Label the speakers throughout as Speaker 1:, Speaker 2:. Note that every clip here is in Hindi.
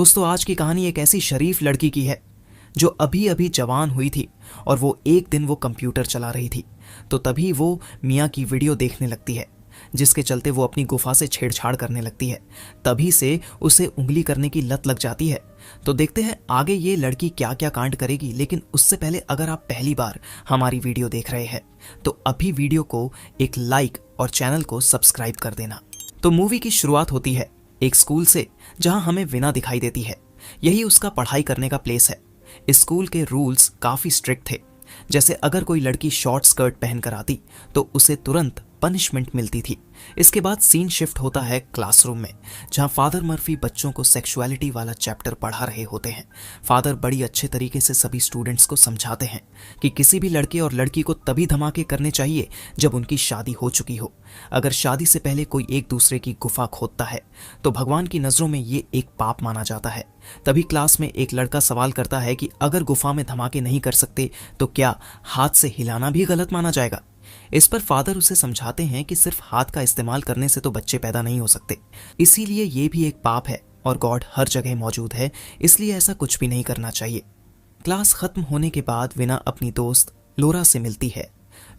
Speaker 1: दोस्तों, आज की कहानी एक ऐसी शरीफ लड़की की है जो अभी अभी जवान हुई थी और वो एक दिन वो कंप्यूटर चला रही थी तो तभी वो मियाँ की वीडियो देखने लगती है, जिसके चलते वो अपनी गुफा से छेड़छाड़ करने लगती है। तभी से उसे उंगली करने की लत लग जाती है। तो देखते हैं आगे ये लड़की क्या क्या कांड करेगी। लेकिन उससे पहले अगर आप पहली बार हमारी वीडियो देख रहे हैं तो अभी वीडियो को एक लाइक और चैनल को सब्सक्राइब कर देना। तो मूवी की शुरुआत होती है एक स्कूल से, जहां हमें विना दिखाई देती है। यही उसका पढ़ाई करने का प्लेस है। इस स्कूल के रूल्स काफी स्ट्रिक्ट थे। जैसे अगर कोई लड़की शॉर्ट स्कर्ट पहनकर आती तो उसे तुरंत पनिशमेंट मिलती थी। इसके बाद सीन शिफ्ट होता है क्लासरूम में, जहां फादर मर्फी बच्चों को सेक्सुअलिटी वाला चैप्टर पढ़ा रहे होते हैं। फादर बड़ी अच्छे तरीके से सभी स्टूडेंट्स को समझाते हैं कि किसी भी लड़के और लड़की को तभी धमाके करने चाहिए जब उनकी शादी हो चुकी हो। अगर शादी से पहले कोई एक दूसरे की गुफा खोदता है तो भगवान की नजरों में ये एक पाप माना जाता है। तभी क्लास में एक लड़का सवाल करता है कि अगर गुफा में धमाके नहीं कर सकते तो क्या हाथ से हिलाना भी गलत माना जाएगा। इस पर फादर उसे समझाते हैं कि सिर्फ हाथ का इस्तेमाल करने से तो बच्चे पैदा नहीं हो सकते, इसीलिए ये भी एक पाप है और गॉड हर जगह मौजूद है, इसलिए ऐसा कुछ भी नहीं करना चाहिए। क्लास खत्म होने के बाद विना अपनी दोस्त लोरा से मिलती है।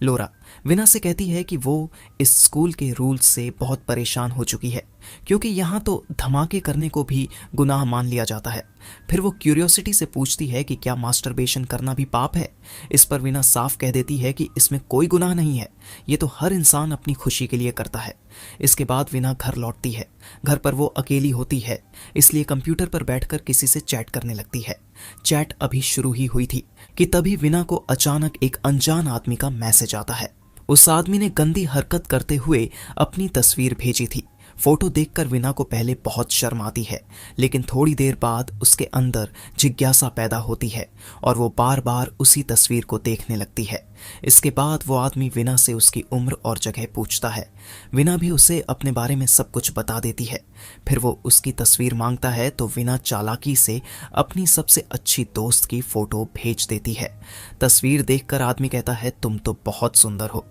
Speaker 1: लोरा विना से कहती है कि वो इस स्कूल के रूल्स से बहुत परेशान हो चुकी है, क्योंकि यहाँ तो धमाके करने को भी गुनाह मान लिया जाता है। फिर वो क्यूरियोसिटी से पूछती है कि क्या मास्टरबेशन करना भी पाप है। इस पर विना साफ कह देती है कि इसमें कोई गुनाह नहीं है, ये तो हर इंसान अपनी खुशी के लिए करता है। इसके बाद विना घर लौटती है। घर पर वो अकेली होती है, इसलिए कंप्यूटर पर बैठकर किसी से चैट करने लगती है। चैट अभी शुरू ही हुई थी कि तभी विना को अचानक एक अनजान आदमी का मैसेज आता है। उस आदमी ने गंदी हरकत करते हुए अपनी तस्वीर भेजी थी। फोटो देखकर विना को पहले बहुत शर्म आती है, लेकिन थोड़ी देर बाद उसके अंदर जिज्ञासा पैदा होती है और वो बार बार उसी तस्वीर को देखने लगती है। इसके बाद वो आदमी विना से उसकी उम्र और जगह पूछता है। विना भी उसे अपने बारे में सब कुछ बता देती है। फिर वो उसकी तस्वीर मांगता है तो विना चालाकी से अपनी सबसे अच्छी दोस्त की फोटो भेज देती है। तस्वीर देखकर आदमी कहता है, तुम तो बहुत सुंदर हो।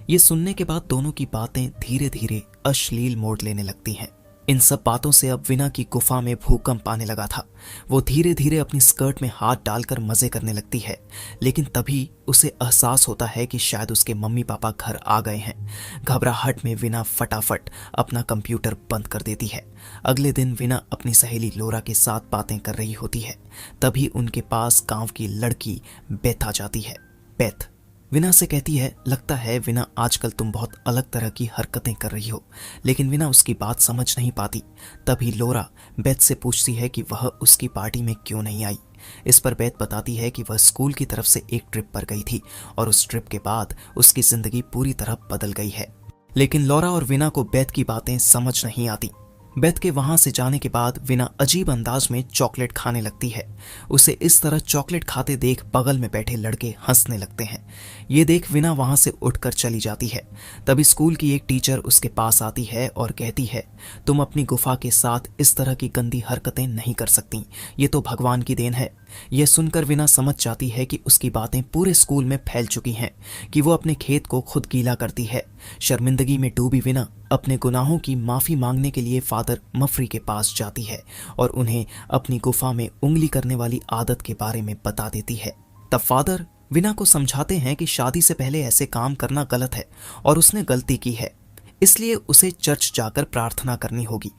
Speaker 1: ये सुनने के बाद दोनों की बातें धीरे धीरे अश्लील मोड़ लेने लगती हैं। इन सब बातों से अब विना की गुफा में भूकंप आने लगा था। वो धीरे धीरे अपनी स्कर्ट में हाथ डालकर मजे करने लगती है, लेकिन तभी उसे एहसास होता है कि शायद उसके मम्मी पापा घर आ गए हैं। घबराहट में विना फटाफट अपना कंप्यूटर बंद कर देती है। अगले दिन विना अपनी सहेली लोरा के साथ बातें कर रही होती है। तभी उनके पास गांव की लड़की बेथ आ जाती है। बेथ विना से कहती है, लगता है विना आजकल तुम बहुत अलग तरह की हरकतें कर रही हो। लेकिन विना उसकी बात समझ नहीं पाती। तभी लोरा बेथ से पूछती है कि वह उसकी पार्टी में क्यों नहीं आई। इस पर बेथ बताती है कि वह स्कूल की तरफ से एक ट्रिप पर गई थी और उस ट्रिप के बाद उसकी जिंदगी पूरी तरह बदल गई है। लेकिन लोरा और विना को बेथ की बातें समझ नहीं आती। बेथ के वहां से जाने के बाद विना अजीब अंदाज में चॉकलेट खाने लगती है। उसे इस तरह चॉकलेट खाते देख बगल में बैठे लड़के हंसने लगते हैं। ये देख विना वहां से उठकर चली जाती है। तभी स्कूल की एक टीचर उसके पास आती है और कहती है, तुम अपनी गुफा के साथ इस तरह की गंदी हरकतें नहीं कर सकती, ये तो भगवान की देन है। यह सुनकर विना समझ जाती है कि उसकी बातें पूरे स्कूल में फैल चुकी हैं, कि वो अपने खेत को खुद गीला करती है। शर्मिंदगी में डूबी विना अपने गुनाहों की माफी मांगने के लिए फादर मफरी के पास जाती है और उन्हें अपनी गुफा में उंगली करने वाली आदत के बारे में बता देती है। तब फादर विना को समझाते हैं कि शादी से पहले ऐसे काम करना गलत है और उसने गलती की है, इसलिए उसे चर्च जाकर प्रार्थना करनी होगी।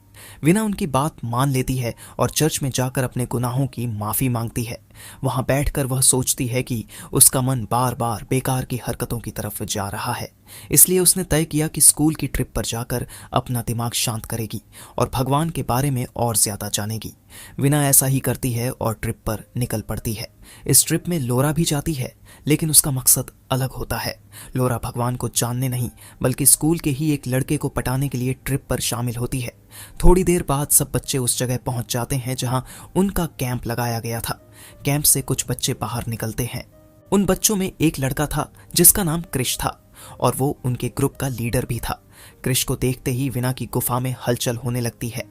Speaker 1: विना उनकी बात मान लेती है और चर्च में जाकर अपने गुनाहों की माफी मांगती है। वहां बैठकर वह सोचती है कि उसका मन बार बार बेकार की हरकतों की तरफ जा रहा है, इसलिए उसने तय किया कि स्कूल की ट्रिप पर जाकर अपना दिमाग शांत करेगी और भगवान के बारे में और ज्यादा जानेगी। विना ऐसा ही करती है और ट्रिप पर निकल पड़ती है। इस ट्रिप में लोरा भी जाती है, लेकिन उसका मकसद अलग होता है। लोरा भगवान को जानने नहीं बल्कि स्कूल के ही एक लड़के को पटाने के लिए ट्रिप पर शामिल होती है। थोड़ी देर बाद सब बच्चे उस जगह पहुंच जाते हैं जहां उनका कैंप लगाया गया था। कैंप से कुछ बच्चे बाहर निकलते हैं। उन बच्चों में एक लड़का था जिसका नाम क्रिश था और वो उनके ग्रुप का लीडर भी था। क्रिश को देखते ही विना की गुफा में हलचल होने लगती है।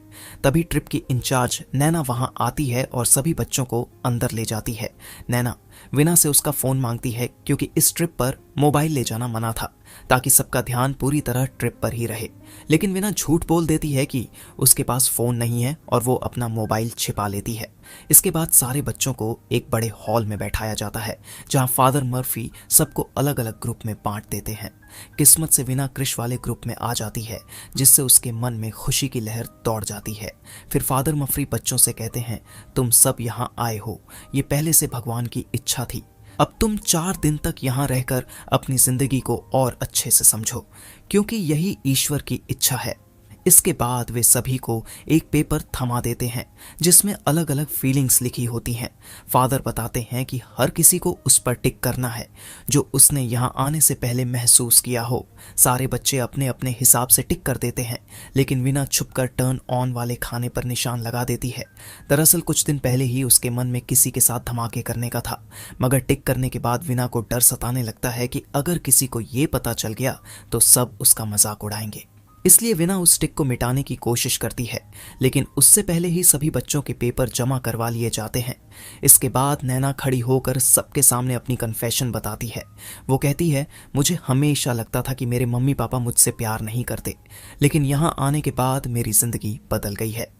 Speaker 1: तभी ट्रिप की इंचार्ज नैना वहां आती है और सभी बच्चों को अंदर ले जाती है। नैना विना से उसका फोन मांगती है क्योंकि इस ट्रिप पर मोबाइल ले जाना मना था, ताकि सबका ध्यान पूरी तरह ट्रिप पर ही रहे। लेकिन विना झूठ बोल देती है कि उसके पास फोन नहीं है और वो अपना मोबाइल छिपा लेती है। इसके बाद सारे बच्चों को एक बड़े हॉल में बैठाया जाता है, जहां फादर मर्फी सबको अलग अलग ग्रुप में बांट देते हैं। किस्मत से विना क्रिश वाले ग्रुप में आ जाती है, जिससे उसके मन में खुशी की लहर दौड़ जाती है। फिर फादर मर्फी बच्चों से कहते हैं, तुम सब यहाँ आए हो, ये पहले से भगवान की इच्छा थी। अब तुम 4 दिन तक यहाँ रहकर अपनी जिंदगी को और अच्छे से समझो, क्योंकि यही ईश्वर की इच्छा है। इसके बाद वे सभी को एक पेपर थमा देते हैं, जिसमें अलग अलग फीलिंग्स लिखी होती हैं। फादर बताते हैं कि हर किसी को उस पर टिक करना है जो उसने यहाँ आने से पहले महसूस किया हो। सारे बच्चे अपने अपने हिसाब से टिक कर देते हैं, लेकिन विना छुपकर टर्न ऑन वाले खाने पर निशान लगा देती है। दरअसल कुछ दिन पहले ही उसके मन में किसी के साथ धमाके करने का था, मगर टिक करने के बाद विना को डर सताने लगता है कि अगर किसी को ये पता चल गया तो सब उसका मजाक उड़ाएंगे। इसलिए विना उस टिक को मिटाने की कोशिश करती है, लेकिन उससे पहले ही सभी बच्चों के पेपर जमा करवा लिए जाते हैं। इसके बाद नैना खड़ी होकर सबके सामने अपनी कन्फेशन बताती है। वो कहती है, मुझे हमेशा लगता था कि मेरे मम्मी पापा मुझसे प्यार नहीं करते, लेकिन यहाँ आने के बाद मेरी जिंदगी बदल गई है।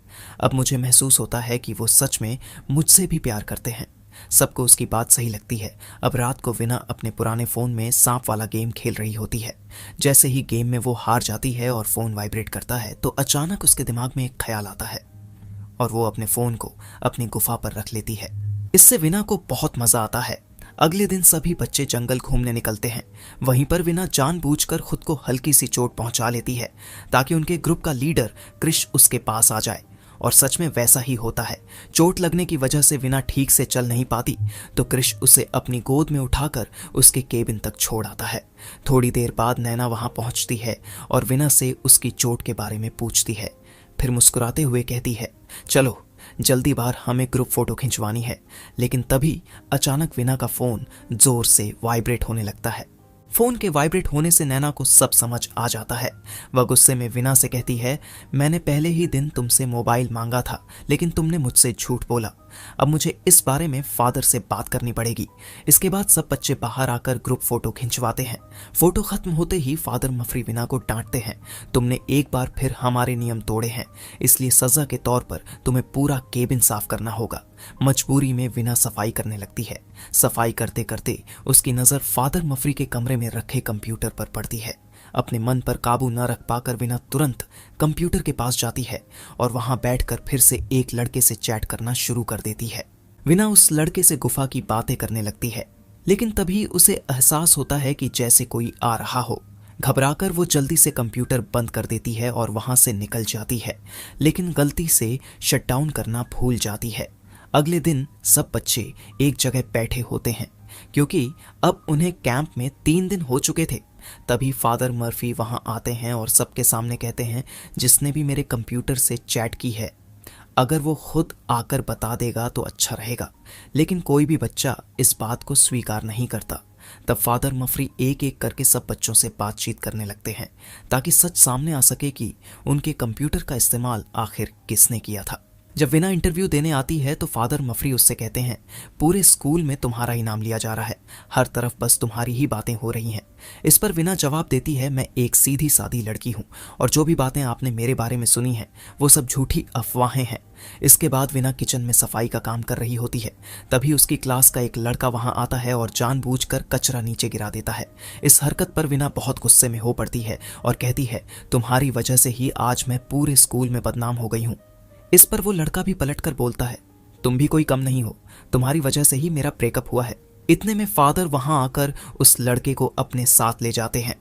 Speaker 1: अब मुझे महसूस होता है कि वो सच में मुझसे भी प्यार करते हैं। सबको उसकी बात सही लगती है। अब रात को विना अपने पुराने फोन में सांप वाला गेम खेल रही होती है। जैसे ही गेम में वो हार जाती है और फोन वाइब्रेट करता है, तो अचानक उसके दिमाग में एक ख्याल आता है और वो अपने फोन को अपनी गुफा पर रख लेती है। इससे विना को बहुत मजा आता है। अगले दिन सभी बच्चे जंगल घूमने निकलते हैं। वहीं पर विना जानबूझकर खुद को हल्की सी चोट पहुंचा लेती है, ताकि उनके ग्रुप का लीडर क्रिश उसके पास आ जाए। और सच में वैसा ही होता है। चोट लगने की वजह से विना ठीक से चल नहीं पाती, तो क्रिश उसे अपनी गोद में उठाकर उसके केबिन तक छोड़ आता है। थोड़ी देर बाद नैना वहां पहुंचती है और विना से उसकी चोट के बारे में पूछती है। फिर मुस्कुराते हुए कहती है, चलो जल्दी बाहर, हमें ग्रुप फोटो खिंचवानी है। लेकिन तभी अचानक विना का फोन जोर से वाइब्रेट होने लगता है। फोन के वाइब्रेट होने से नैना को सब समझ आ जाता है। वह गुस्से में विना से कहती है, मैंने पहले ही दिन तुमसे मोबाइल मांगा था, लेकिन तुमने मुझसे झूठ बोला। अब मुझे इस बारे में फादर से बात करनी पड़ेगी। इसके बाद सब बच्चे बाहर आकर ग्रुप फोटो खिंचवाते हैं। फोटो खत्म होते ही फादर मफरी विना को डांटते हैं, तुमने एक बार फिर हमारे नियम तोड़े हैं, इसलिए सजा के तौर पर तुम्हें पूरा केबिन साफ करना होगा। मजबूरी में विना सफाई करने लगती है। सफाई करते करते उसकी नजर फादर मफरी के कमरे में रखे कंप्यूटर पर पड़ती है। अपने मन पर काबू न रख पाकर विना तुरंत कंप्यूटर के पास जाती है और वहां बैठकर फिर से एक लड़के से चैट करना शुरू कर देती है। विना उस लड़के से गुफा की बातें करने लगती है, लेकिन तभी उसे एहसास होता है कि जैसे कोई आ रहा हो। घबराकर वो जल्दी से कंप्यूटर बंद कर देती है और वहां से निकल जाती है, लेकिन गलती से शटडाउन करना भूल जाती है। अगले दिन सब बच्चे एक जगह बैठे होते हैं, क्योंकि अब उन्हें कैंप में 3 दिन हो चुके थे। तभी फादर मर्फी वहां आते हैं और सबके सामने कहते हैं, जिसने भी मेरे कंप्यूटर से चैट की है, अगर वो खुद आकर बता देगा तो अच्छा रहेगा। लेकिन कोई भी बच्चा इस बात को स्वीकार नहीं करता। तब फादर मफरी एक एक करके सब बच्चों से बातचीत करने लगते हैं, ताकि सच सामने आ सके कि उनके कंप्यूटर का इस्तेमाल आखिर किसने किया था। जब विना इंटरव्यू देने आती है तो फादर मफरी उससे कहते हैं, पूरे स्कूल में तुम्हारा ही नाम लिया जा रहा है, हर तरफ बस तुम्हारी ही बातें हो रही हैं। इस पर विना जवाब देती है, मैं एक सीधी सादी लड़की हूँ और जो भी बातें आपने मेरे बारे में सुनी हैं वो सब झूठी अफवाहें हैं। इसके बाद विना किचन में सफाई का काम कर रही होती है। तभी उसकी क्लास का एक लड़का वहां आता है और जानबूझकर कचरा नीचे गिरा देता है। इस हरकत पर विना बहुत गुस्से में हो पड़ती है और कहती है, तुम्हारी वजह से ही आज मैं पूरे स्कूल में बदनाम हो गई हूँ। इस पर वो लड़का भी पलटकर बोलता है, तुम भी कोई कम नहीं हो, तुम्हारी वजह से ही मेरा ब्रेकअप हुआ है। इतने में फादर वहां आकर उस लड़के को अपने साथ ले जाते हैं।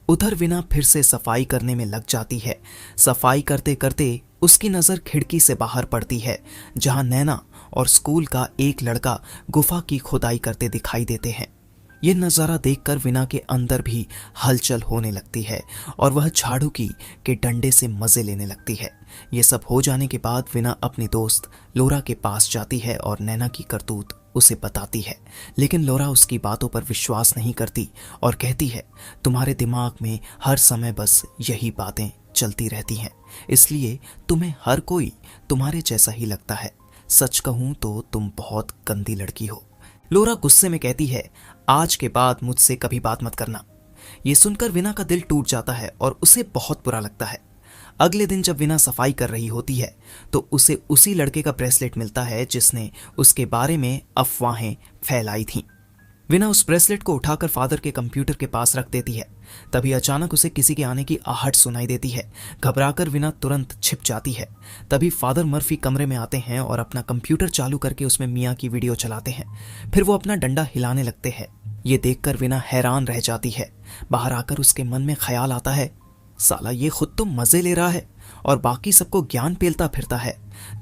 Speaker 1: उधर विना फिर से सफाई करने में लग जाती है। सफाई करते करते उसकी नजर खिड़की से बाहर पड़ती है, जहां नैना और स्कूल का एक लड़का गुफा की खुदाई करते दिखाई देते हैं। ये नज़ारा देखकर विना के अंदर भी हलचल होने लगती है और वह झाड़ू के डंडे से मज़े लेने लगती है। ये सब हो जाने के बाद विना अपनी दोस्त लोरा के पास जाती है और नैना की करतूत उसे बताती है, लेकिन लोरा उसकी बातों पर विश्वास नहीं करती और कहती है, तुम्हारे दिमाग में हर समय बस यही बातें चलती रहती हैं, इसलिए तुम्हें हर कोई तुम्हारे जैसा ही लगता है। सच कहूं तो तुम बहुत गंदी लड़की हो। लोरा गुस्से में कहती है, आज के बाद मुझसे कभी बात मत करना। ये सुनकर विना का दिल टूट जाता है और उसे बहुत बुरा लगता है। अगले दिन जब विना सफाई कर रही होती है तो उसे उसी लड़के का ब्रेसलेट मिलता है जिसने उसके बारे में अफवाहें फैलाई थीं। विना उस ब्रेसलेट को उठाकर फादर के कंप्यूटर के पास रख देती है। तभी अचानक उसे किसी के आने की आहट सुनाई देती है। घबराकर विना तुरंत छिप जाती है। तभी फादर मर्फी कमरे में आते हैं और अपना कंप्यूटर चालू करके उसमें मियाँ की वीडियो चलाते हैं। फिर वो अपना डंडा हिलाने लगते हैं। ये देखकर विना हैरान रह जाती है। बाहर आकर उसके मन में ख्याल आता है, साला ये खुद तो मजे ले रहा है और बाकी सबको ज्ञान पेलता फिरता है।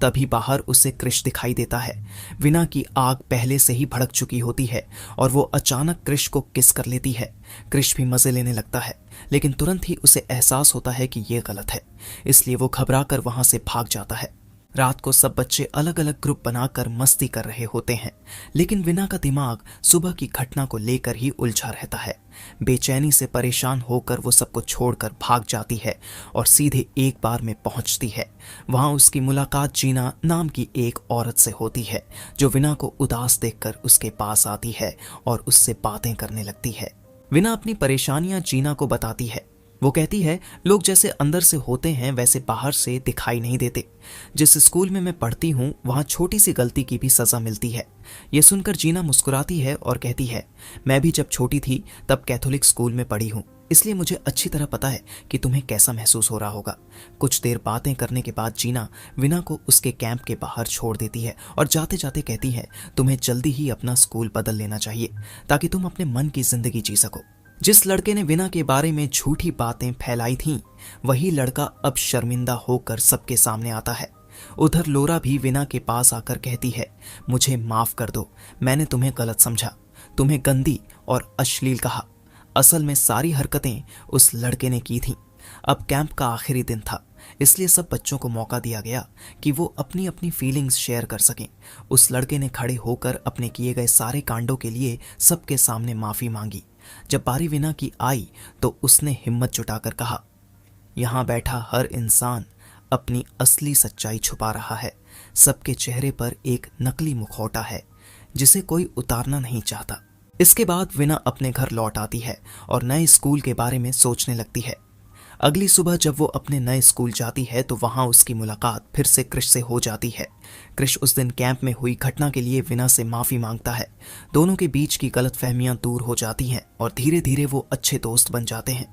Speaker 1: तभी बाहर उसे क्रिश दिखाई देता है। विना की आग पहले से ही भड़क चुकी होती है और वो अचानक क्रिश को किस कर लेती है। क्रिश भी मजे लेने लगता है, लेकिन तुरंत ही उसे एहसास होता है कि ये गलत है, इसलिए वो घबराकर वहां से भाग जाता है। रात को सब बच्चे अलग अलग ग्रुप बनाकर मस्ती कर रहे होते हैं, लेकिन विना का दिमाग सुबह की घटना को लेकर ही उलझा रहता है। बेचैनी से परेशान होकर वो सबको छोड़कर भाग जाती है और सीधे एक बार में पहुंचती है। वहां उसकी मुलाकात जीना नाम की एक औरत से होती है, जो विना को उदास देखकर उसके पास आती है और उससे बातें करने लगती है। विना अपनी परेशानियां जीना को बताती है। वो कहती है, लोग जैसे अंदर से होते हैं वैसे बाहर से दिखाई नहीं देते। जिस स्कूल में मैं पढ़ती हूँ वहाँ छोटी सी गलती की भी सज़ा मिलती है। ये सुनकर जीना मुस्कुराती है और कहती है, मैं भी जब छोटी थी तब कैथोलिक स्कूल में पढ़ी हूँ, इसलिए मुझे अच्छी तरह पता है कि तुम्हें कैसा महसूस हो रहा होगा। कुछ देर बातें करने के बाद जीना विना को उसके कैंप के बाहर छोड़ देती है और जाते जाते कहती है, तुम्हें जल्दी ही अपना स्कूल बदल लेना चाहिए ताकि तुम अपने मन की जिंदगी जी सको। जिस लड़के ने विना के बारे में झूठी बातें फैलाई थीं, वही लड़का अब शर्मिंदा होकर सबके सामने आता है। उधर लोरा भी विना के पास आकर कहती है, मुझे माफ कर दो, मैंने तुम्हें गलत समझा, तुम्हें गंदी और अश्लील कहा। असल में सारी हरकतें उस लड़के ने की थीं। अब कैंप का आखिरी दिन था, इसलिए सब बच्चों को मौका दिया गया कि वो अपनी अपनी फीलिंग्स शेयर कर सकें। उस लड़के ने खड़े होकर अपने किए गए सारे कांडों के लिए सबके सामने माफी मांगी। जब बारी विना की आई तो उसने हिम्मत जुटाकर कहा, यहाँ बैठा हर इंसान अपनी असली सच्चाई छुपा रहा है। सबके चेहरे पर एक नकली मुखौटा है जिसे कोई उतारना नहीं चाहता। इसके बाद विना अपने घर लौट आती है और नए स्कूल के बारे में सोचने लगती है। अगली सुबह जब वो अपने नए स्कूल जाती है तो वहां उसकी मुलाकात फिर से क्रिश से हो जाती है। क्रिश उस दिन कैंप में हुई घटना के लिए विना से माफी मांगता है। दोनों के बीच की गलतफहमियां दूर हो जाती हैं और धीरे धीरे वो अच्छे दोस्त बन जाते हैं।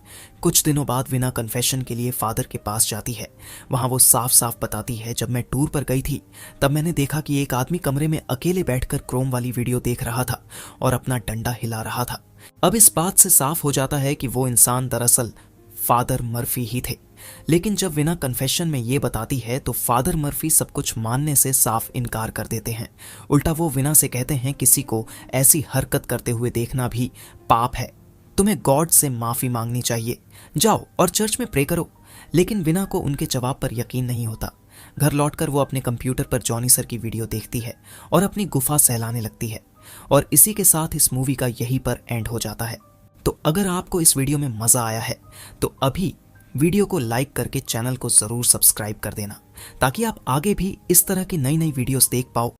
Speaker 1: कुछ दिनों बाद विना कन्फेशन के लिए फादर के पास जाती है। वहां वो साफ साफ बताती है, जब मैं टूर पर गई थी तब मैंने देखा कि एक आदमी कमरे में अकेले बैठकर क्रोम वाली वीडियो देख रहा था और अपना डंडा हिला रहा था। अब इस बात से साफ हो जाता है कि वो इंसान दरअसल फादर मर्फी ही थे। लेकिन जब विना कन्फेशन में ये बताती है तो फादर मर्फी सब कुछ मानने से साफ इनकार कर देते हैं। उल्टा वो विना से कहते हैं, किसी को ऐसी हरकत करते हुए देखना भी पाप है, तुम्हें गॉड से माफी मांगनी चाहिए, जाओ और चर्च में प्रे करो। लेकिन विना को उनके जवाब पर यकीन नहीं होता। घर लौटकर वो अपने कंप्यूटर पर जॉनी सर की वीडियो देखती है और अपनी गुफा सहलाने लगती है। और इसी के साथ इस मूवी का यहीं पर एंड हो जाता है। तो अगर आपको इस वीडियो में मजा आया है तो अभी वीडियो को लाइक करके चैनल को जरूर सब्सक्राइब कर देना, ताकि आप आगे भी इस तरह की नई नई वीडियोस देख पाओ।